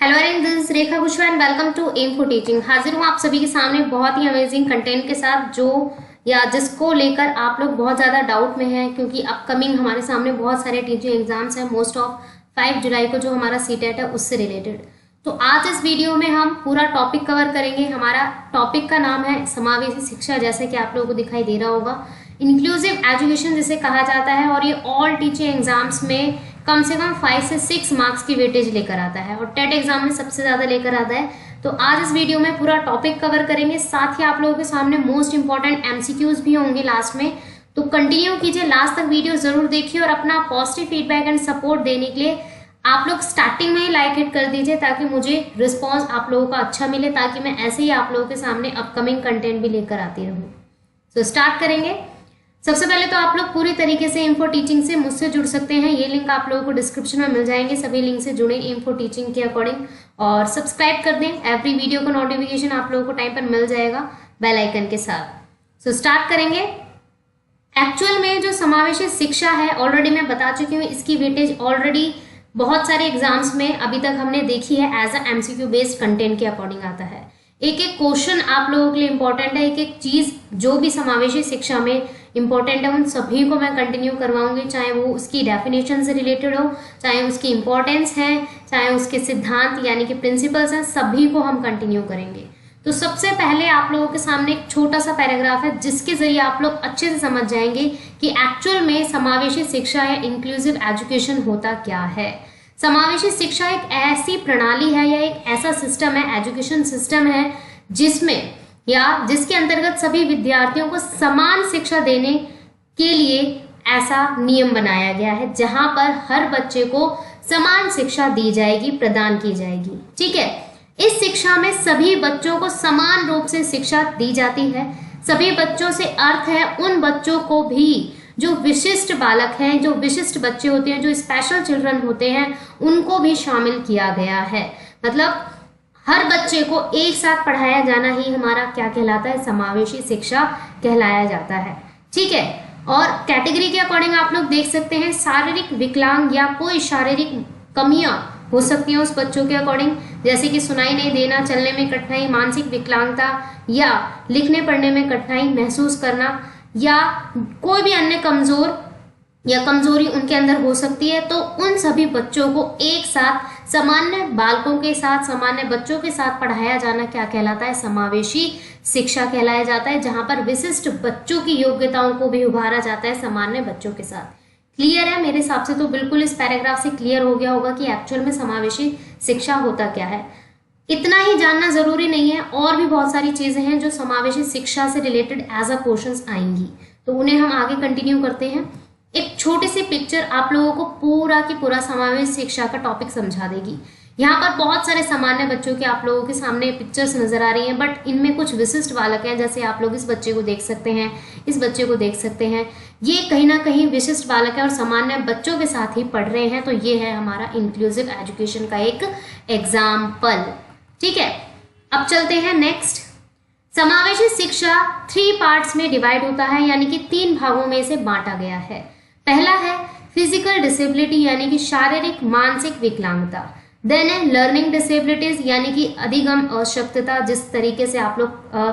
Hello and this is Rekha Kushwaha and welcome to M for teaching. हाजिर हूँ आप सभी के सामने बहुत ही अमेजिंग कंटेंट के साथ जो या जिसको लेकर आप लोग बहुत ज़्यादा डाउट में हैं, क्योंकि अपकमिंग हमारे सामने बहुत सारे टीचिंग एग्जाम्स हैं। मोस्ट ऑफ 5 जुलाई को जो हमारा सीटेट है उससे रिलेटेड। तो आज इस वीडियो में हम पूरा टॉपिक कवर करेंगे। हमारा टॉपिक का नाम है समावेशी शिक्षा, जैसे कि आप लोगों को दिखाई दे रहा होगा, इंक्लूसिव एजुकेशन जिसे कहा जाता है। और ये ऑल टीचिंग एग्जाम्स में कम से कम 5 से 6 मार्क्स की वेटेज लेकर आता है और टेट एग्जाम में सबसे ज्यादा लेकर आता है। तो आज इस वीडियो में पूरा टॉपिक कवर करेंगे, साथ ही आप लोगों के सामने मोस्ट इंपॉर्टेंट एमसीक्यूज भी होंगे लास्ट में। तो कंटिन्यू कीजिए, लास्ट तक वीडियो जरूर देखिए और अपना पॉजिटिव फीडबैक एंड सपोर्ट देने के लिए आप लोग स्टार्टिंग में ही लाइक हिट कर दीजिए, ताकि मुझे रिस्पॉन्स आप लोगों का अच्छा मिले, ताकि मैं ऐसे ही आप लोगों के सामने अपकमिंग कंटेंट भी लेकर आती रहूँ। तो स्टार्ट करेंगे। सबसे पहले तो आप लोग पूरी तरीके से एम फॉर टीचिंग से मुझसे जुड़ सकते हैं। ये लिंक आप लोगों को डिस्क्रिप्शन में मिल जाएंगे। सभी लिंक से जुड़े एम फॉर टीचिंग के अकॉर्डिंग और सब्सक्राइब कर दें। एवरी वीडियो का नोटिफिकेशन आप लोगों को टाइम पर मिल जाएगा बेल आइकन के साथ। सो स्टार्ट करेंगे। एक्चुअल में जो समावेशी शिक्षा है, ऑलरेडी मैं बता चुकी हूँ, इसकी वेटेज ऑलरेडी बहुत सारे एग्जाम्स में अभी तक हमने देखी है। As a MCQ based content के अकॉर्डिंग आता है। एक एक क्वेश्चन आप लोगों के लिए इंपॉर्टेंट है। एक एक चीज जो भी समावेशी शिक्षा में इंपॉर्टेंट है उन सभी को मैं कंटिन्यू करवाऊंगी, चाहे वो उसकी डेफिनेशन से रिलेटेड हो, चाहे उसकी इंपॉर्टेंस है, चाहे उसके सिद्धांत यानी कि प्रिंसिपल्स हैं, सभी को हम कंटिन्यू करेंगे। तो सबसे पहले आप लोगों के सामने एक छोटा सा पैराग्राफ है, जिसके जरिए आप लोग अच्छे से समझ जाएंगे कि एक्चुअल में समावेशी शिक्षा या इंक्लूसिव एजुकेशन होता क्या है। समावेशी शिक्षा एक ऐसी प्रणाली है या एक ऐसा सिस्टम है, एजुकेशन सिस्टम है, जिसमें या जिसके अंतर्गत सभी विद्यार्थियों को समान शिक्षा देने के लिए ऐसा नियम बनाया गया है, जहां पर हर बच्चे को समान शिक्षा दी जाएगी, प्रदान की जाएगी। ठीक है, इस शिक्षा में सभी बच्चों को समान रूप से शिक्षा दी जाती है। सभी बच्चों से अर्थ है उन बच्चों को भी जो विशिष्ट बालक हैं, जो विशिष्ट बच्चे होते हैं, जो स्पेशल चिल्ड्रन होते हैं, उनको भी शामिल किया गया है। मतलब हर बच्चे को एक साथ पढ़ाया जाना ही हमारा क्या कहलाता है, समावेशी शिक्षा कहलाया जाता है। ठीक है, और कैटेगरी के अकॉर्डिंग आप लोग देख सकते हैं, शारीरिक विकलांग या कोई शारीरिक कमियां हो सकती हैं उस बच्चों के अकॉर्डिंग, जैसे कि सुनाई नहीं देना, चलने में कठिनाई, मानसिक विकलांगता या लिखने पढ़ने में कठिनाई महसूस करना, या कोई भी अन्य कमजोरी उनके अंदर हो सकती है। तो उन सभी बच्चों को एक साथ सामान्य बालकों के साथ, सामान्य बच्चों के साथ पढ़ाया जाना क्या कहलाता है, समावेशी शिक्षा कहलाया जाता है, जहां पर विशिष्ट बच्चों की योग्यताओं को भी उभारा जाता है सामान्य बच्चों के साथ। क्लियर है? मेरे हिसाब से तो बिल्कुल इस पैराग्राफ से क्लियर हो गया होगा कि एक्चुअल में समावेशी शिक्षा होता क्या है। इतना ही जानना जरूरी नहीं है, और भी बहुत सारी चीजें हैं जो समावेशी शिक्षा से रिलेटेड एज अ क्वेश्चंस आएंगी, तो उन्हें हम आगे कंटिन्यू करते हैं। एक छोटी सी पिक्चर आप लोगों को पूरा की पूरा समावेशी शिक्षा का टॉपिक समझा देगी। यहाँ पर बहुत सारे सामान्य बच्चों के आप लोगों के सामने पिक्चर्स नजर आ रही हैं, बट इनमें कुछ विशिष्ट बालक हैं। जैसे आप लोग इस बच्चे को देख सकते हैं, इस बच्चे को देख सकते हैं, ये कहीं ना कहीं विशिष्ट बालक है और सामान्य बच्चों के साथ ही पढ़ रहे हैं। तो ये है हमारा इंक्लूसिव एजुकेशन का एक एग्जाम्पल। ठीक है, अब चलते हैं नेक्स्ट। समावेशी शिक्षा 3 पार्ट्स में डिवाइड होता है, यानी कि 3 भागों में इसे बांटा गया है। पहला है फिजिकल डिसेबिलिटी, यानी कि शारीरिक मानसिक विकलांगता। देन है लर्निंग डिसेबिलिटीज, यानी कि अधिगम अशक्तता, जिस तरीके से आप लोग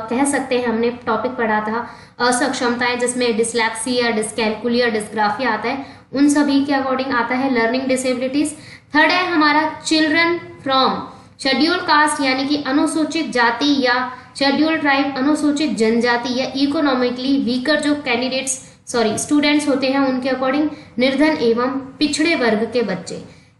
कह सकते हैं, हमने टॉपिक पढ़ा था असक्षमताएं, जिसमें डिसलेक्सिया, डिस्कैलकुलिया, डिस्ग्राफिया आता है, उन सभी के अकॉर्डिंग आता है लर्निंग डिसेबिलिटीज। थर्ड है हमारा चिल्ड्रन फ्रॉम शेड्यूल कास्ट, यानी कि अनुसूचित जाति या शेड्यूल ट्राइब, अनुसूचित जनजाति या इकोनॉमिकली वीकर जो स्टूडेंट्स होते हैं, उनके अकॉर्डिंग निर्धन एवं पिछड़े वर्ग के बच्चे।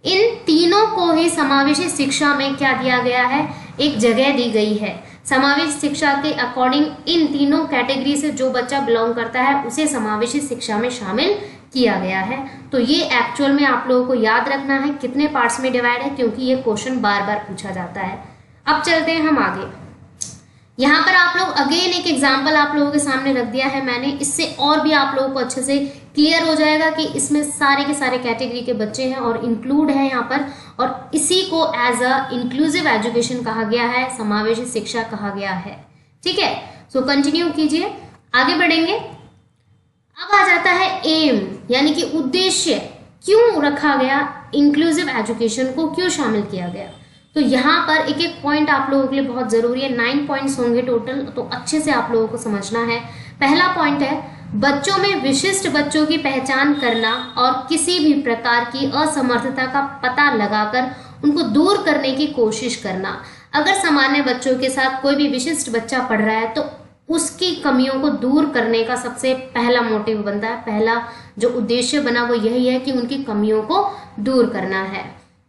इन तीनों को ही समावेशी शिक्षा में क्या दिया गया है, एक जगह दी गई है। समावेशी शिक्षा के अकॉर्डिंग इन तीनों कैटेगरी से जो बच्चा बिलोंग करता है उसे समावेशी शिक्षा में शामिल किया गया है। तो ये एक्चुअल में आप लोगों को याद रखना है कितने पार्ट्स में डिवाइड है, क्योंकि ये क्वेश्चन बार बार पूछा जाता है। अब चलते हैं हम आगे। यहाँ पर आप लोग अगेन एक एग्जाम्पल आप लोगों के सामने रख दिया है मैंने, इससे और भी आप लोगों को अच्छे से क्लियर हो जाएगा कि इसमें सारे के सारे कैटेगरी के बच्चे हैं और इंक्लूड है यहाँ पर, और इसी को एज अ इंक्लूसिव एजुकेशन कहा गया है, समावेशी शिक्षा कहा गया है। ठीक है, सो कंटिन्यू कीजिए, आगे बढ़ेंगे। अब आ जाता है एम, यानी कि उद्देश्य, क्यों रखा गया इंक्लूसिव एजुकेशन को, क्यों शामिल किया गया। तो यहाँ पर एक एक पॉइंट आप लोगों के लिए बहुत जरूरी है। 9 पॉइंट्स होंगे टोटल, तो अच्छे से आप लोगों को समझना है। पहला पॉइंट है, बच्चों में विशिष्ट बच्चों की पहचान करना और किसी भी प्रकार की असमर्थता का पता लगाकर उनको दूर करने की कोशिश करना। अगर सामान्य बच्चों के साथ कोई भी विशिष्ट बच्चा पढ़ रहा है तो उसकी कमियों को दूर करने का सबसे पहला मोटिव बनता है, पहला जो उद्देश्य बना वो यही है कि उनकी कमियों को दूर करना है।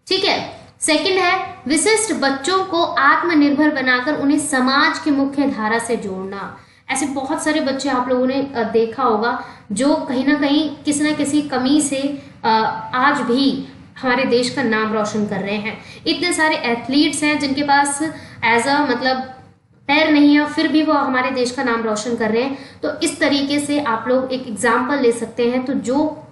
ठीक है। सेकंड है, विशिष्ट बच्चों को आत्मनिर्भर बनाकर उन्हें समाज की मुख्य धारा से जोड़ना। ऐसे बहुत सारे बच्चे आप लोगों ने देखा होगा जो कहीं ना कहीं किसी ना किसी कमी से आज भी हमारे देश का नाम रोशन कर रहे हैं। इतने सारे एथलीट्स हैं जिनके पास एज अ मतलब पैर नहीं है, फिर भी वो हमारे देश का नाम रोशन कर रहे हैं। तो इस तरीके से आप लोग एक एग्जाम्पल ले सकते हैं तो जो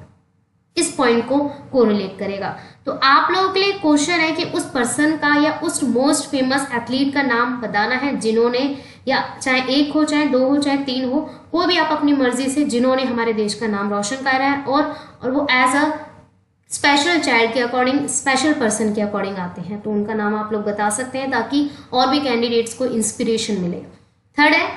इस पॉइंट को कोरिलेट करेगा। तो आप लोगों के लिए क्वेश्चन है कि उस पर्सन का या उस मोस्ट फेमस एथलीट का नाम बताना है जिन्होंने, या चाहे एक हो, चाहे दो हो, चाहे तीन हो, कोई भी आप अपनी मर्जी से, जिन्होंने हमारे देश का नाम रोशन करा है और वो एज अ स्पेशल चाइल्ड के अकॉर्डिंग, स्पेशल पर्सन के अकॉर्डिंग आते हैं, तो उनका नाम आप लोग बता सकते हैं ताकि और भी कैंडिडेट्स को इंस्पिरेशन मिले। थर्ड है,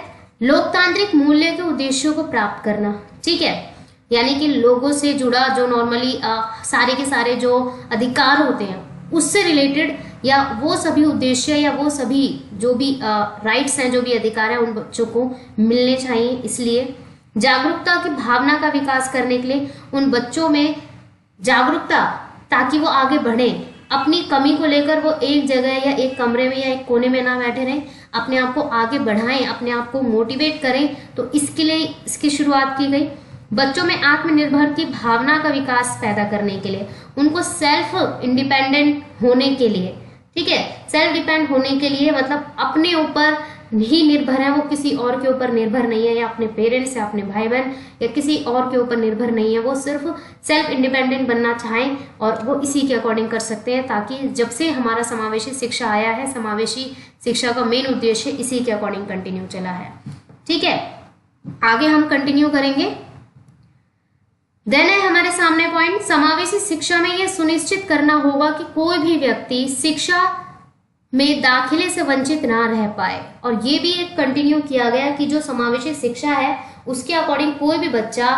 लोकतांत्रिक मूल्य के उद्देश्यों को प्राप्त करना। ठीक है, यानी कि लोगों से जुड़ा जो नॉर्मली सारे के सारे जो अधिकार होते हैं उससे रिलेटेड, या वो सभी उद्देश्य या वो सभी जो भी राइट्स हैं, जो भी अधिकार है, उन बच्चों को मिलने चाहिए। इसलिए जागरूकता की भावना का विकास करने के लिए उन बच्चों में जागरूकता, ताकि वो आगे बढ़े, अपनी कमी को लेकर वो एक जगह या एक कमरे में या एक कोने में ना बैठे रहें, अपने आप को आगे बढ़ाएं, अपने आप को मोटिवेट करें। तो इसके लिए इसकी शुरुआत की गई। बच्चों में आत्मनिर्भर की भावना का विकास पैदा करने के लिए, उनको सेल्फ इंडिपेंडेंट होने के लिए, ठीक है, सेल्फ डिपेंड होने के लिए, मतलब अपने ऊपर ही निर्भर है, वो किसी और के ऊपर निर्भर नहीं है, या अपने पेरेंट्स या अपने भाई बहन या किसी और के ऊपर निर्भर नहीं है, वो सिर्फ सेल्फ इंडिपेंडेंट बनना चाहें और वो इसी के अकॉर्डिंग कर सकते हैं। ताकि जब से हमारा समावेशी शिक्षा आया है, समावेशी शिक्षा का मेन उद्देश्य इसी के अकॉर्डिंग कंटिन्यू चला है। ठीक है, आगे हम कंटिन्यू करेंगे। देन है हमारे सामने पॉइंट, समावेशी शिक्षा में यह सुनिश्चित करना होगा कि कोई भी व्यक्ति शिक्षा में दाखिले से वंचित ना रह पाए। और ये भी एक कंटिन्यू किया गया कि जो समावेशी शिक्षा है उसके अकॉर्डिंग कोई भी बच्चा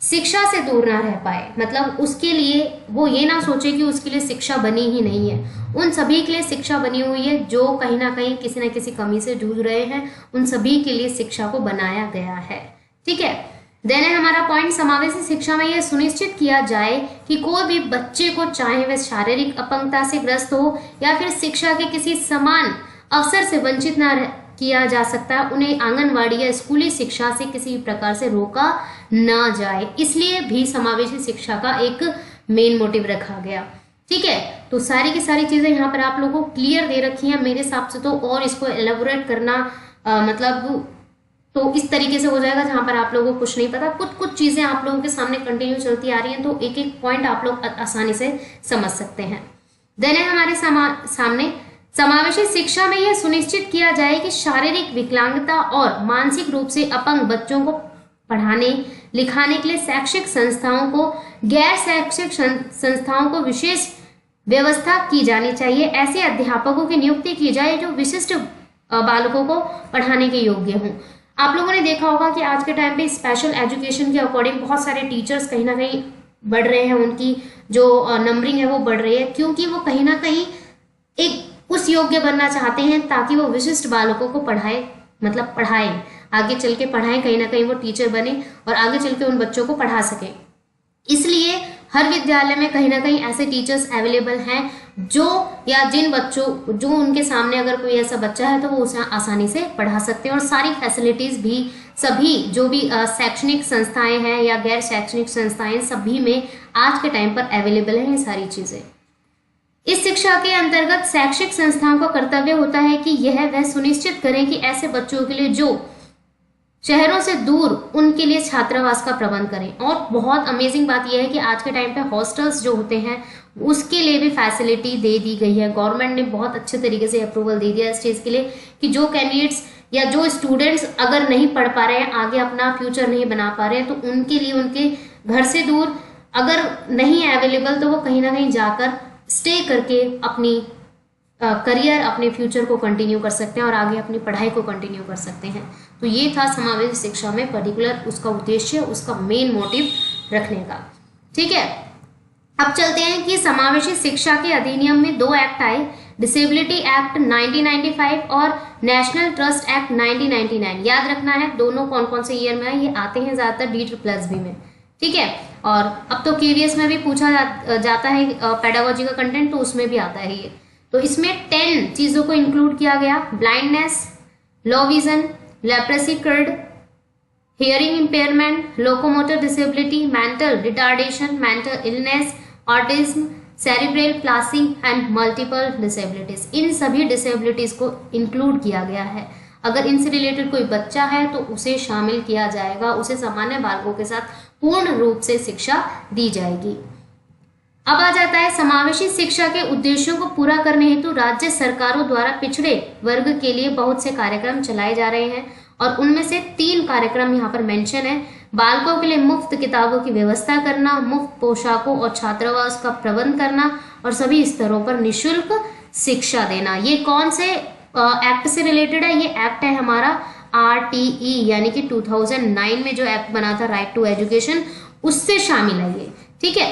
शिक्षा से दूर ना रह पाए, मतलब उसके लिए वो ये ना सोचे कि उसके लिए शिक्षा बनी ही नहीं है। उन सभी के लिए शिक्षा बनी हुई है जो कहीं ना कहीं किसी न किसी कमी से जूझ रहे हैं, उन सभी के लिए शिक्षा को बनाया गया है। ठीक है, देन है हमारा पॉइंट, समावेशी शिक्षा में यह सुनिश्चित किया जाए कि कोई भी बच्चे को, चाहे वह शारीरिक अपंगता से ग्रस्त हो या फिर शिक्षा के किसी समान अवसर से वंचित ना किया जा सकता, उन्हें आंगनवाड़ी या स्कूली शिक्षा से किसी भी प्रकार से रोका ना जाए। इसलिए भी समावेशी शिक्षा का एक मेन मोटिव रखा गया। ठीक है, तो सारी की सारी चीजें यहाँ पर आप लोगों को क्लियर दे रखी हैं मेरे हिसाब से। तो और इसको एलेबोरेट करना मतलब तो इस तरीके से हो जाएगा जहां पर आप लोगों को कुछ नहीं पता, कुछ चीजें आप लोगों के सामने कंटिन्यू चलती आ रही हैं, तो एक एक पॉइंट आप लोग आसानी से समझ सकते हैं। देन है हमारे सामने, समावेशी शिक्षा में यह सुनिश्चित किया जाए कि शारीरिक विकलांगता और मानसिक रूप से अपंग बच्चों को पढ़ाने लिखाने के लिए शैक्षिक संस्थाओं को, गैर शैक्षिक संस्थाओं को विशेष व्यवस्था की जानी चाहिए। ऐसे अध्यापकों की नियुक्ति की जाए जो विशिष्ट बालकों को पढ़ाने के योग्य हों। आप लोगों ने देखा होगा कि आज के टाइम पे स्पेशल एजुकेशन के अकॉर्डिंग बहुत सारे टीचर्स कहीं ना कहीं बढ़ रहे हैं, उनकी जो नंबरिंग है वो बढ़ रही है, क्योंकि वो कहीं ना कहीं एक उस योग्य बनना चाहते हैं ताकि वो विशिष्ट बालकों को पढ़ाए, मतलब पढ़ाएं, आगे चल के पढ़ाएं, कहीं ना कहीं वो टीचर बने और आगे चल के उन बच्चों को पढ़ा सके। इसलिए हर विद्यालय में कहीं ना कहीं ऐसे टीचर्स अवेलेबल हैं जो, या जिन बच्चों, जो उनके सामने अगर कोई ऐसा बच्चा है तो वो उसे आसानी से पढ़ा सकते हैं। और सारी फैसिलिटीज भी सभी जो भी शैक्षणिक संस्थाएं हैं या गैर शैक्षणिक संस्थाएं, सभी में आज के टाइम पर अवेलेबल है ये सारी चीजें। इस शिक्षा के अंतर्गत शैक्षिक संस्थाओं का कर्तव्य होता है कि यह वह सुनिश्चित करें कि ऐसे बच्चों के लिए जो शहरों से दूर, उनके लिए छात्रावास का प्रबंध करें। और बहुत अमेजिंग बात यह है कि आज के टाइम पे हॉस्टल्स जो होते हैं उसके लिए भी फैसिलिटी दे दी गई है। गवर्नमेंट ने बहुत अच्छे तरीके से अप्रूवल दे दिया इस चीज़ के लिए कि जो कैंडिडेट्स या जो स्टूडेंट्स अगर नहीं पढ़ पा रहे हैं, आगे अपना फ्यूचर नहीं बना पा रहे हैं, तो उनके लिए उनके घर से दूर अगर नहीं है अवेलेबल तो वो कहीं ना कहीं जाकर स्टे करके अपनी करियर, अपने फ्यूचर को कंटिन्यू कर सकते हैं और आगे अपनी पढ़ाई को कंटिन्यू कर सकते हैं। तो ये था समावेशी शिक्षा में पर्टिकुलर उसका उद्देश्य, उसका मेन मोटिव रखने का। ठीक है, अब चलते हैं कि समावेशी शिक्षा के अधिनियम में 2 एक्ट आए, डिसेबिलिटी एक्ट 1995 और नेशनल ट्रस्ट एक्ट 1999। याद रखना है दोनों कौन कौन से ईयर में आए, ये आते हैं ज्यादातर DSSB में। ठीक है, और अब तो KVS में भी पूछा जाता है पेडागोजी का कंटेंट, तो उसमें भी आता है ये। तो इसमें 10 चीजों को इंक्लूड किया गया, blindness, low vision, leprosy cured, hearing impairment, locomotor disability, mental retardation, mental illness, autism, cerebral palsy and multiple disabilities. इन सभी डिसेबिलिटीज को इंक्लूड किया गया है। अगर इनसे रिलेटेड कोई बच्चा है तो उसे शामिल किया जाएगा, उसे सामान्य बालकों के साथ पूर्ण रूप से शिक्षा दी जाएगी। अब आ जाता है समावेशी शिक्षा के उद्देश्यों को पूरा करने हेतु राज्य सरकारों द्वारा पिछड़े वर्ग के लिए बहुत से कार्यक्रम चलाए जा रहे हैं, और उनमें से 3 कार्यक्रम यहाँ पर मेंशन है। बालकों के लिए मुफ्त किताबों की व्यवस्था करना, मुफ्त पोशाकों और छात्रावास का प्रबंध करना, और सभी स्तरों पर निःशुल्क शिक्षा देना। ये कौन से एक्ट से रिलेटेड है? ये एक्ट है हमारा RTE, यानी कि 2009 में जो एक्ट बना था, राइट टू एजुकेशन, उससे शामिल है ये। ठीक है,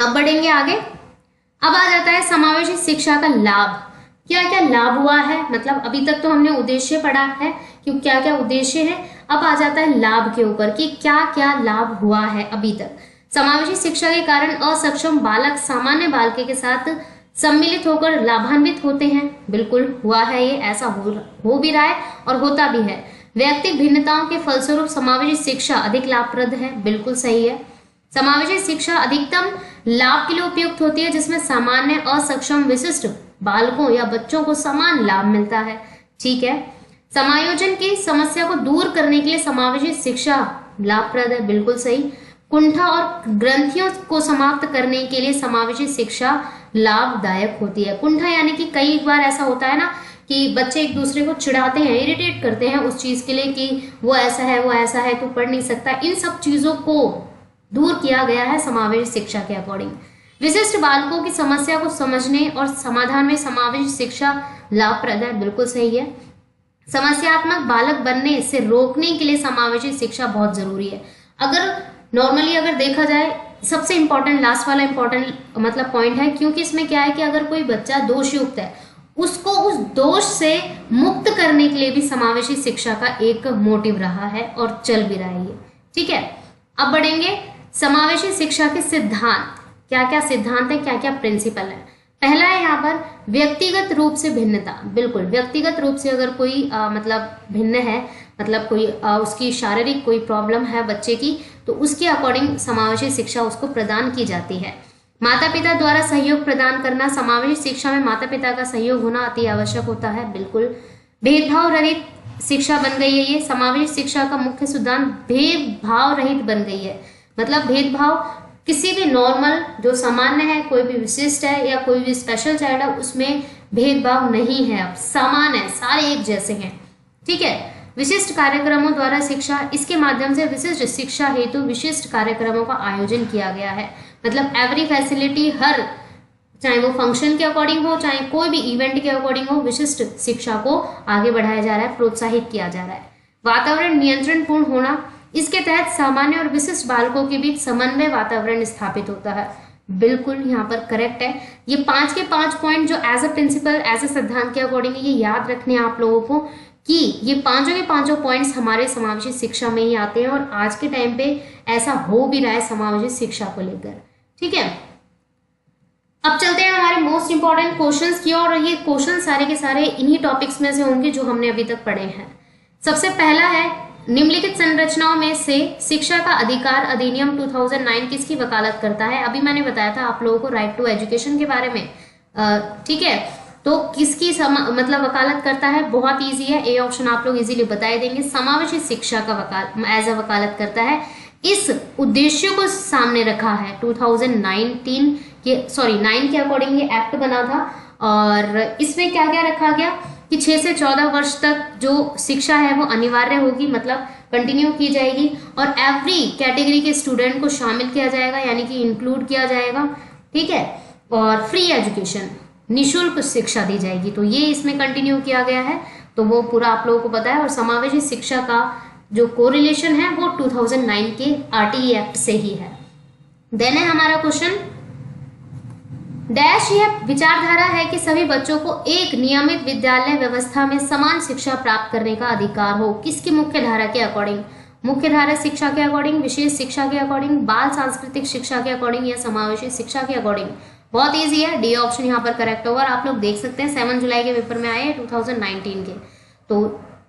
अब बढ़ेंगे आगे। अब आ जाता है समावेशी शिक्षा का लाभ। क्या क्या लाभ हुआ है, मतलब अभी तक तो हमने उद्देश्य पढ़ा है कि क्या क्या उद्देश्य है, अब आ जाता है लाभ के ऊपर कि क्या क्या लाभ हुआ है अभी तक। समावेशी शिक्षा के कारण असक्षम बालक सामान्य बालक के साथ सम्मिलित होकर लाभान्वित होते हैं। बिल्कुल हुआ है ये, ऐसा हो भी रहा है और होता भी है। व्यक्तिगत भिन्नताओं के फलस्वरूप समावेशी शिक्षा अधिक लाभप्रद है। बिल्कुल सही है। समावेशी शिक्षा अधिकतम लाभ के लिए उपयुक्त होती है जिसमें सामान्य, असक्षम, विशिष्ट बालकों या बच्चों को समान लाभ मिलता है। ठीक है, समायोजन की समस्या को दूर करने के लिए समावेशी शिक्षा लाभप्रद है। बिल्कुल सही। कुंठा और ग्रंथियों को समाप्त करने के लिए समावेशी शिक्षा लाभदायक होती है। कुंठा यानी कि कई बार ऐसा होता है ना कि बच्चे एक दूसरे को चिढ़ाते हैं, इरिटेट करते हैं उस चीज के लिए कि वो ऐसा है, तू पढ़ नहीं सकता। इन सब चीजों को दूर किया गया है समावेशी शिक्षा के अकॉर्डिंग। विशिष्ट बालकों की समस्या को समझने और समाधान में समावेशी शिक्षा लाभप्रद है। बिल्कुल सही है। समस्यात्मक बालक बनने से रोकने के लिए समावेशी शिक्षा बहुत जरूरी है। अगर नॉर्मली अगर देखा जाए, सबसे इंपॉर्टेंट लास्ट वाला इंपॉर्टेंट मतलब पॉइंट है, क्योंकि इसमें क्या है कि अगर कोई बच्चा दोषयुक्त है, उसको उस दोष से मुक्त करने के लिए भी समावेशी शिक्षा का एक मोटिव रहा है और चल भी रहा है ये। ठीक है, अब बढ़ेंगे समावेशी शिक्षा के सिद्धांत। क्या क्या सिद्धांत है, क्या क्या प्रिंसिपल है। पहला है यहाँ पर व्यक्तिगत रूप से भिन्नता। बिल्कुल, व्यक्तिगत रूप से अगर कोई मतलब भिन्न है, मतलब कोई उसकी शारीरिक कोई प्रॉब्लम है बच्चे की, तो उसके अकॉर्डिंग समावेशी शिक्षा उसको प्रदान की जाती है। माता पिता द्वारा सहयोग प्रदान करना। समावेशी शिक्षा में माता पिता का सहयोग होना अति आवश्यक होता है। बिल्कुल। भेदभाव रहित शिक्षा बन गई है ये। समावेशी शिक्षा का मुख्य सिद्धांत भेदभाव रहित बन गई है। मतलब भेदभाव किसी भी नॉर्मल जो सामान्य है, कोई भी विशिष्ट है या कोई भी स्पेशल चाइल्ड है, उसमें भेदभाव नहीं है, अब समान है, सारे एक जैसे हैं। ठीक है। विशिष्ट कार्यक्रमों द्वारा शिक्षा। इसके माध्यम से विशिष्ट शिक्षा हेतु विशिष्ट कार्यक्रमों का आयोजन किया गया है। मतलब एवरी फैसिलिटी, हर चाहे वो फंक्शन के अकॉर्डिंग हो, चाहे कोई भी इवेंट के अकॉर्डिंग हो, विशिष्ट शिक्षा को आगे बढ़ाया जा रहा है, प्रोत्साहित किया जा रहा है। वातावरण नियंत्रण पूर्ण होना। इसके तहत सामान्य और विशिष्ट बालकों के बीच समन्वय वातावरण स्थापित होता है। बिल्कुल यहाँ पर करेक्ट है। ये 5 के 5 पॉइंट जो as a principle, as a सिद्धांत के अकॉर्डिंग ये याद रखने हैं आप लोगों को कि ये 5 के 5 पॉइंट्स हमारे समावेशी शिक्षा में ही आते हैं और आज के टाइम पे ऐसा हो भी रहा है समावेशी शिक्षा को लेकर। ठीक है, अब चलते हैं हमारे मोस्ट इंपॉर्टेंट क्वेश्चंस की और ये क्वेश्चन सारे के सारे इन्हीं टॉपिक्स में से होंगे जो हमने अभी तक पढ़े हैं। सबसे पहला है, निम्नलिखित संरचनाओं में से शिक्षा का अधिकार अधिनियम 2009 किसकी वकालत करता है। अभी मैंने बताया था आप लोगों को राइट टू एजुकेशन के बारे में। ठीक है, तो किसकी मतलब वकालत करता है, बहुत इजी है, ए ऑप्शन आप लोग इजीली बताए देंगे। समावेशी शिक्षा का एज अ वकालत करता है। इस उद्देश्य को सामने रखा है 2019 के 9 के अकॉर्डिंग ये एक्ट बना था और इसमें क्या क्या रखा गया कि 6 से 14 वर्ष तक जो शिक्षा है वो अनिवार्य होगी, मतलब कंटिन्यू की जाएगी और एवरी कैटेगरी के स्टूडेंट को शामिल किया जाएगा, यानी कि इंक्लूड किया जाएगा। ठीक है, और फ्री एजुकेशन, निःशुल्क शिक्षा दी जाएगी। तो ये इसमें कंटिन्यू किया गया है, तो वो पूरा आप लोगों को पता है। और समावेशी शिक्षा का जो कोरिलेशन है वो 2009 के आरटीई एक्ट से ही है। देन है हमारा क्वेश्चन, डैश यह विचारधारा है कि सभी बच्चों को एक नियमित विद्यालय व्यवस्था में समान शिक्षा प्राप्त करने का अधिकार हो। किसकी मुख्य धारा के अकॉर्डिंग? मुख्य धारा शिक्षा के अकॉर्डिंग, विशेष शिक्षा के अकॉर्डिंग, बाल सांस्कृतिक शिक्षा के अकॉर्डिंग या समावेशी शिक्षा के अकॉर्डिंग? बहुत इजी है, डी ऑप्शन यहाँ पर करेक्ट होगा। आप लोग देख सकते हैं 7 जुलाई के पेपर में आए हैं 2019 के। तो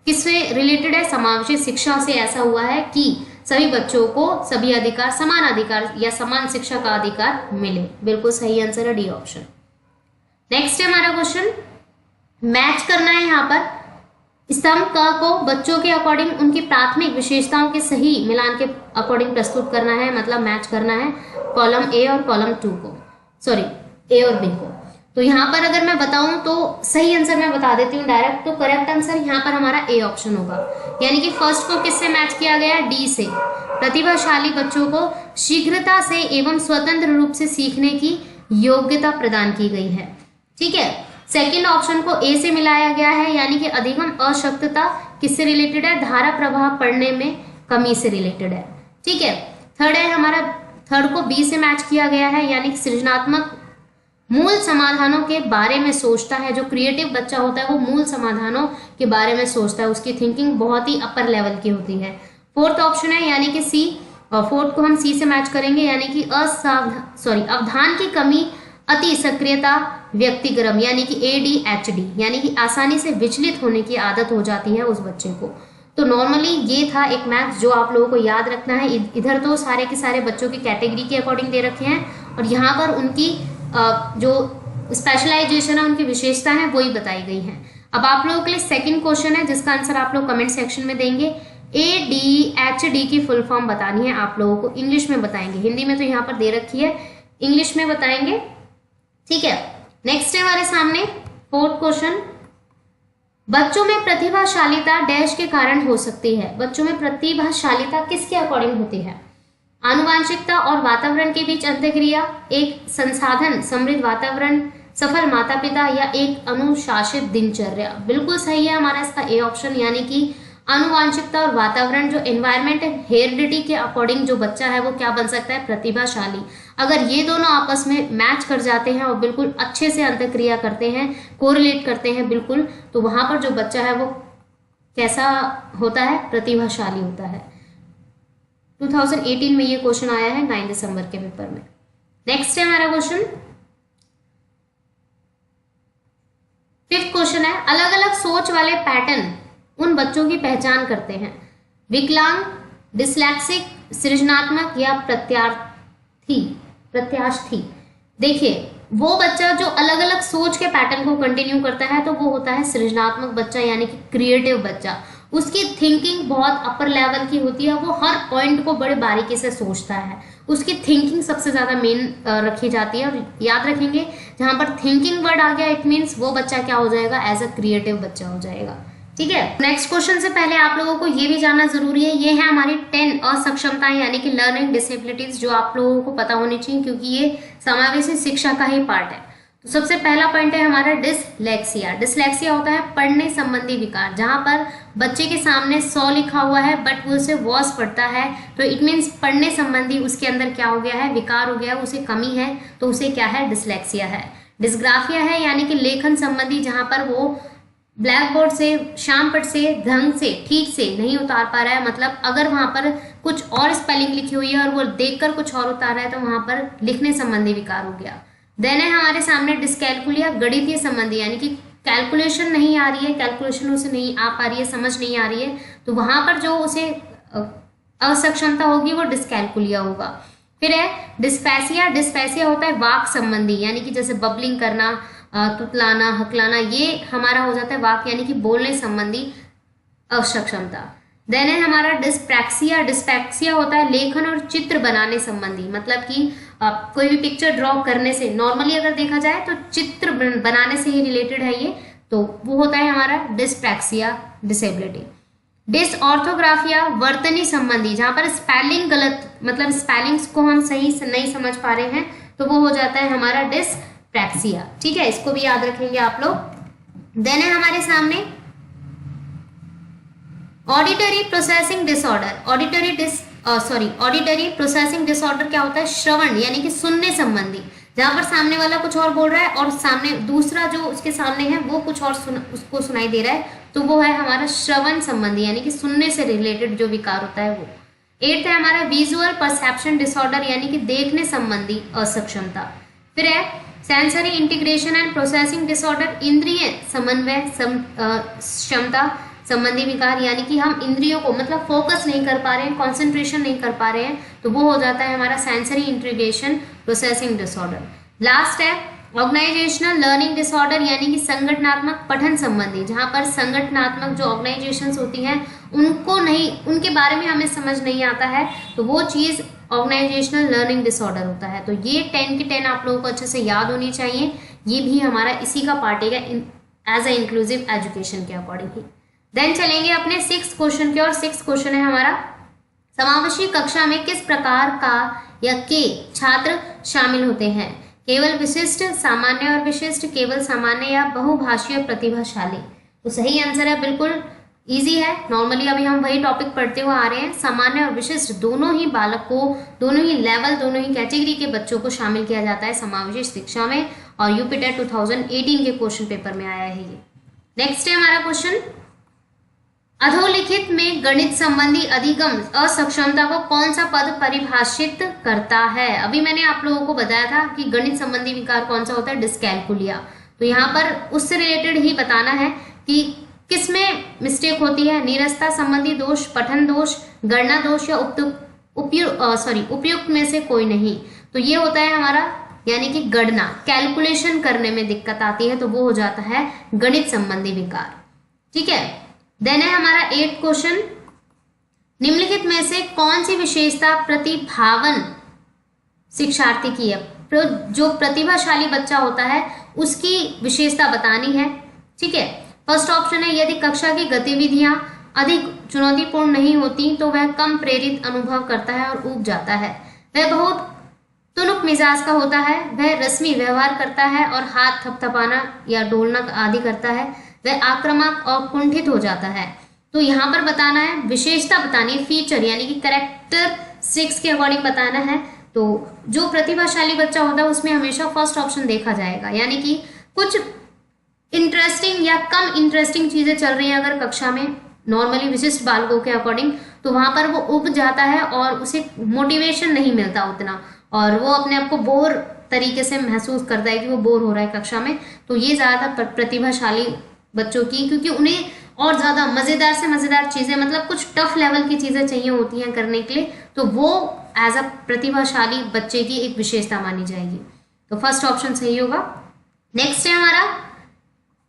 किससे रिलेटेड है? समावेशी शिक्षा से ऐसा हुआ है कि सभी बच्चों को सभी अधिकार, समान अधिकार या समान शिक्षा का अधिकार मिले। बिल्कुल सही आंसर है डी ऑप्शन। नेक्स्ट है हमारा क्वेश्चन, मैच करना है यहाँ पर स्तंभ क को बच्चों के अकॉर्डिंग उनकी प्राथमिक विशेषताओं के सही मिलान के अकॉर्डिंग प्रस्तुत करना है, मतलब मैच करना है कॉलम ए और कॉलम 2 को, सॉरी ए और बी को। तो यहाँ पर अगर मैं बताऊं तो सही आंसर मैं बता देती हूँ डायरेक्ट। तो करेक्ट आंसर यहाँ पर हमारा ए ऑप्शन होगा, यानी कि फर्स्ट को किससे मैच किया गया है? डी से। प्रतिभाशाली बच्चों को शीघ्रता से एवं स्वतंत्र रूप से सीखने की योग्यता प्रदान की गई है। ठीक है, सेकंड ऑप्शन को ए से मिलाया गया है, यानी कि अधिगम अशक्तता किससे रिलेटेड है? धारा प्रभाव पढ़ने में कमी से रिलेटेड है। ठीक है, थर्ड है हमारा, थर्ड को बी से मैच किया गया है, यानी कि सृजनात्मक मूल समाधानों के बारे में सोचता है। जो क्रिएटिव बच्चा होता है वो मूल समाधानों के बारे में सोचता है, उसकी थिंकिंग बहुत ही अपर लेवल की होती है। फोर्थ ऑप्शन है यानी कि सी, और फोर्थ को हम सी से मैच करेंगे, यानी कि अवधान की कमी, अति सक्रियता, व्यक्तिगरम यानी कि ADHD, यानी कि आसानी से विचलित होने की आदत हो जाती है उस बच्चे को। तो नॉर्मली ये था एक मैथ्स जो आप लोगों को याद रखना है। इधर तो सारे के सारे बच्चों की कैटेगरी के अकॉर्डिंग दे रखे हैं, और यहाँ पर उनकी जो स्पेशलाइजेशन है, उनकी विशेषता है, वही बताई गई है। अब आप लोगों के लिए सेकंड क्वेश्चन है जिसका आंसर आप लोग कमेंट सेक्शन में देंगे। ADHD की फुल फॉर्म बतानी है आप लोगों को, इंग्लिश में बताएंगे, हिंदी में तो यहाँ पर दे रखी है, इंग्लिश में बताएंगे। ठीक है, नेक्स्ट है हमारे सामने फोर्थ क्वेश्चन, बच्चों में प्रतिभाशालीता डैश के कारण हो सकती है। बच्चों में प्रतिभाशालीता किसके अकॉर्डिंग होती है? आनुवांशिकता और वातावरण के बीच अंतःक्रिया, एक संसाधन समृद्ध वातावरण, सफल माता पिता, या एक अनुशासित दिनचर्या? बिल्कुल सही है हमारा इसका ए ऑप्शन, यानी कि आनुवांशिकता और वातावरण, जो एनवायरमेंट हेरिडिटी के अकॉर्डिंग जो बच्चा है वो क्या बन सकता है? प्रतिभाशाली। अगर ये दोनों आपस में मैच कर जाते हैं और बिल्कुल अच्छे से अंतःक्रिया करते हैं, कोरिलेट करते हैं बिल्कुल, तो वहां पर जो बच्चा है वो कैसा होता है? प्रतिभाशाली होता है। 2018 में ये क्वेश्चन आया है 9 दिसंबर के पेपर में। नेक्स्ट है हमारा क्वेश्चन, फिफ्थ क्वेश्चन है, अलग अलग सोच वाले पैटर्न उन बच्चों की पहचान करते हैं। विकलांग, डिस्लेक्सिक, सृजनात्मक या प्रत्यास्थी। देखिए, वो बच्चा जो अलग अलग सोच के पैटर्न को कंटिन्यू करता है तो वो होता है सृजनात्मक बच्चा, यानी कि क्रिएटिव बच्चा। उसकी थिंकिंग बहुत अपर लेवल की होती है, वो हर पॉइंट को बड़े बारीकी से सोचता है, उसकी थिंकिंग सबसे ज्यादा मेन रखी जाती है। और याद रखेंगे जहां पर थिंकिंग वर्ड आ गया, इट मीन्स वो बच्चा क्या हो जाएगा? एज अ क्रिएटिव बच्चा हो जाएगा। ठीक है, नेक्स्ट क्वेश्चन से पहले आप लोगों को ये भी जानना जरूरी है, ये है हमारी 10 असक्षमताएं यानी कि लर्निंग डिसेबिलिटीज, जो आप लोगों को पता होनी चाहिए क्योंकि ये समावेशी शिक्षा का ही पार्ट है। तो सबसे पहला पॉइंट है हमारा डिसलेक्सिया। डिसलेक्सिया होता है पढ़ने संबंधी विकार, जहां पर बच्चे के सामने 100 लिखा हुआ है बट वो उसे वॉस पढ़ता है, तो इट मीन्स पढ़ने संबंधी उसके अंदर क्या हो गया है? विकार हो गया, उसे कमी है, तो उसे क्या है? डिसलेक्सिया है। डिस्ग्राफिया है यानी कि लेखन संबंधी, जहां पर वो ब्लैक बोर्ड से, श्यामपट्ट से ढंग से ठीक से नहीं उतार पा रहा है, मतलब अगर वहां पर कुछ और स्पेलिंग लिखी हुई है और वो देखकर कुछ और उतार रहा है तो वहां पर लिखने संबंधी विकार हो गया। देन है हमारे सामने डिस्कैलकुलिया, गणितीय संबंधी, यानी कि कैलकुलेशन नहीं आ रही है, कैलकुलेशन उसे नहीं आ पा रही है, समझ नहीं आ रही है, तो वहां पर जो उसे असक्षमता होगी वो डिस्कैलकुलिया होगा। फिर है डिस्पैसिया। डिस्पैसिया होता है वाक संबंधी, यानी कि जैसे बबलिंग करना, तुतलाना, हकलाना, ये हमारा हो जाता है वाक यानी कि बोलने संबंधी असक्षमता। देन है हमारा डिस्प्रैक्सिया। डिस्प्रैक्सिया होता है लेखन और चित्र बनाने संबंधी, मतलब कि कोई भी पिक्चर ड्रॉ करने से, नॉर्मली अगर देखा जाए तो चित्र बनाने से ही रिलेटेड है ये, तो वो होता है हमारा डिस्प्रैक्सिया डिसेबिलिटी। डिसऑर्थोग्राफिया वर्तनी संबंधी, जहां पर स्पेलिंग गलत, मतलब स्पेलिंग्स को हम सही से नहीं समझ पा रहे हैं, तो वो हो जाता है हमारा डिस प्रैक्सिया। ठीक है, इसको भी याद रखेंगे आप लोग। देन है हमारे सामने auditory processing disorder. Auditory processing disorder क्या होता है? श्रवण यानी कि सुनने संबंधी, जहां पर सामने वाला कुछ और बोल रहा है और सामने दूसरा जो उसके सामने है वो कुछ और उसको सुनाई दे रहा है, तो वो है हमारा श्रवण संबंधी यानी कि सुनने से रिलेटेड जो विकार होता है वो। 8th है हमारा विजुअल परसेप्शन डिसऑर्डर यानी कि देखने संबंधी असक्षमता। फिर है sensory integration and processing disorder, इंद्रिय समन्वय क्षमता संबंधी विकार यानी कि हम इंद्रियों को मतलब फोकस नहीं कर पा रहे हैं, कंसंट्रेशन नहीं कर पा रहे हैं, तो वो हो जाता है हमारा sensory integration processing disorder. Last है ऑर्गेनाइजेशनल लर्निंग डिसऑर्डर यानी कि संगठनात्मक पठन संबंधी, जहां पर संगठनात्मक जो ऑर्गेनाइजेशंस होती हैं उनके बारे में हमें समझ नहीं आता है, तो वो चीज ऑर्गेनाइजेशनल लर्निंग डिसऑर्डर होता है। तो ये 10 की 10 आप लोगों को अच्छे से याद होनी चाहिए, ये भी हमारा इसी का पार्ट है एज ए इंक्लूसिव एजुकेशन के अकॉर्डिंग ही। देन चलेंगे अपने 6th क्वेश्चन के, और 6th क्वेश्चन है हमारा समावेशी कक्षा में किस प्रकार का या के छात्र शामिल होते हैं? केवल विशिष्ट, सामान्य और विशिष्ट, केवल सामान्य या बहुभाषीय प्रतिभाशाली। तो सही आंसर है, बिल्कुल इजी है। नॉर्मली अभी हम वही टॉपिक पढ़ते हुए आ रहे हैं। सामान्य और विशिष्ट दोनों ही बालक को, दोनों ही लेवल, दोनों ही कैटेगरी के बच्चों को शामिल किया जाता है समावेशी शिक्षा में, और यूपीटेट 2018 के क्वेश्चन पेपर में आया है ये। नेक्स्ट है हमारा क्वेश्चन, अधोलिखित में गणित संबंधी अधिगम असक्षमता को कौन सा पद परिभाषित करता है? अभी मैंने आप लोगों को बताया था कि गणित संबंधी विकार कौन सा होता है? डिस्कैलकुलिया। तो यहाँ पर उससे रिलेटेड ही बताना है कि किसमें मिस्टेक होती है। नीरसता संबंधी दोष, पठन दोष, गणना दोष या उपयुक्त में से कोई नहीं। तो ये होता है हमारा यानी कि गणना, कैलकुलेशन करने में दिक्कत आती है, तो वो हो जाता है गणित संबंधी विकार। ठीक है, देन है हमारा 8th क्वेश्चन, निम्नलिखित में से कौन सी विशेषता प्रतिभावन शिक्षार्थी की है? जो प्रतिभाशाली बच्चा होता है उसकी विशेषता बतानी है। ठीक है, फर्स्ट ऑप्शन है यदि कक्षा की गतिविधियां अधिक चुनौतीपूर्ण नहीं होती तो वह कम प्रेरित अनुभव करता है और ऊब जाता है। वह बहुत तुनुक मिजाज का होता है, वह रस्मी व्यवहार करता है और हाथ थपथपाना या डोलना आदि करता है, वह आक्रामक और कुंठित हो जाता है। तो यहाँ पर बताना है, विशेषता बतानी है, फीचर यानी कि कैरेक्टरिस्टिक्स के अकॉर्डिंग बताना है। तो जो प्रतिभाशाली बच्चा होता है उसमें हमेशा फर्स्ट ऑप्शन देखा जाएगा, यानी कि कुछ इंटरेस्टिंग या कम इंटरेस्टिंग चीजें चल रही हैं अगर कक्षा में नॉर्मली विशिष्ट बालकों के अकॉर्डिंग, तो वहां पर वो उब जाता है और उसे मोटिवेशन नहीं मिलता उतना, और वो अपने आप को बोर तरीके से महसूस करता है कि वो बोर हो रहा है कक्षा में। तो ये ज्यादातर प्रतिभाशाली बच्चों की, क्योंकि उन्हें और ज्यादा मजेदार से मजेदार चीजें, मतलब कुछ टफ लेवल की चीजें चाहिए होती हैं करने के लिए, तो वो एज अ प्रतिभाशाली बच्चे की एक विशेषता मानी जाएगी। तो फर्स्ट ऑप्शन सही होगा। नेक्स्ट है हमारा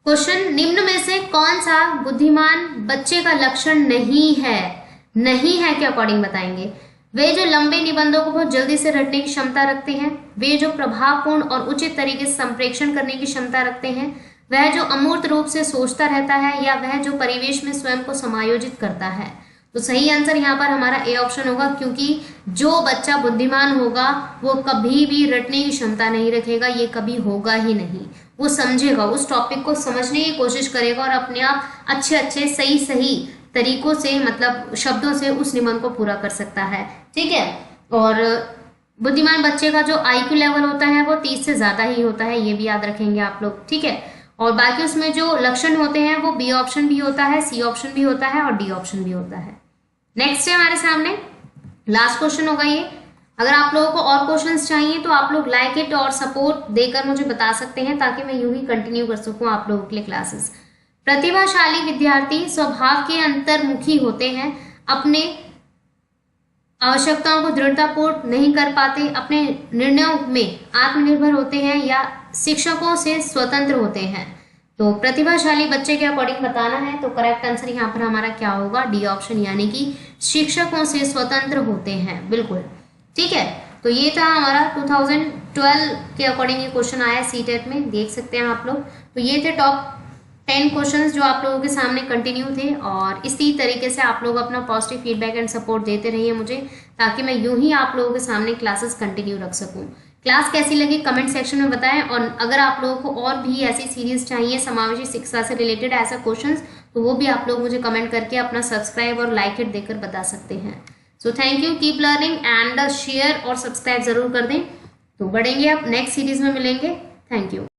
क्वेश्चन, निम्न में से कौन सा बुद्धिमान बच्चे का लक्षण नहीं है? नहीं है के अकॉर्डिंग बताएंगे। वे जो लंबे निबंधों को बहुत जल्दी से रटने की क्षमता रखते हैं, वे जो प्रभावपूर्ण और उचित तरीके से संप्रेषण करने की क्षमता रखते हैं, वह जो अमूर्त रूप से सोचता रहता है, या वह जो परिवेश में स्वयं को समायोजित करता है। तो सही आंसर यहाँ पर हमारा ए ऑप्शन होगा, क्योंकि जो बच्चा बुद्धिमान होगा वो कभी भी रटने की क्षमता नहीं रखेगा, ये कभी होगा ही नहीं। वो समझेगा, उस टॉपिक को समझने की कोशिश करेगा और अपने आप अच्छे अच्छे सही सही तरीकों से, मतलब शब्दों से उस निबंध को पूरा कर सकता है। ठीक है, और बुद्धिमान बच्चे का जो आईक्यू लेवल होता है वो 30 से ज्यादा ही होता है, ये भी याद रखेंगे आप लोग। ठीक है, और बाकी उसमें जो लक्षण होते हैं वो बी ऑप्शन भी होता है, सी ऑप्शन भी होता है और डी ऑप्शन भी होता है। नेक्स्ट है हमारे सामने लास्ट क्वेश्चन होगा ये। अगर आप लोगों को और क्वेश्चंस चाहिए तो आप लोग लाइक इट और सपोर्ट देकर मुझे बता सकते हैं, ताकि मैं यूं ही कंटिन्यू कर सकूं आप लोगों के लिए क्लासेस। प्रतिभाशाली विद्यार्थी स्वभाव के अंतर्मुखी होते हैं, अपने आवश्यकताओं को दृढ़तापूर्वक नहीं कर पाते, अपने निर्णयों में आत्मनिर्भर होते हैं या शिक्षकों से स्वतंत्र होते हैं। तो प्रतिभाशाली बच्चे के अकॉर्डिंग बताना है, तो करेक्ट आंसर यहाँ पर हमारा क्या होगा? डी ऑप्शन, यानी कि शिक्षकों से स्वतंत्र होते हैं। बिल्कुल ठीक है, तो ये था हमारा 2012 के अकॉर्डिंग ये क्वेश्चन आया सीटेट में, देख सकते हैं आप लोग। तो ये थे टॉप 10 क्वेश्चंस जो आप लोगों के सामने कंटिन्यू थे, और इसी तरीके से आप लोग अपना पॉजिटिव फीडबैक एंड सपोर्ट देते रहिए मुझे, ताकि मैं यूं ही आप लोगों के सामने क्लासेस कंटिन्यू रख सकूं। क्लास कैसी लगी कमेंट सेक्शन में बताएं, और अगर आप लोगों को और भी ऐसी सीरीज चाहिए समावेशी शिक्षा से रिलेटेड ऐसा क्वेश्चंस, तो वो भी आप लोग मुझे कमेंट करके अपना सब्सक्राइब और लाइक इट देकर बता सकते हैं। So thank you, keep learning and share और सब्सक्राइब जरूर कर दें। तो बढ़ेंगे, अब नेक्स्ट सीरीज में मिलेंगे। Thank you.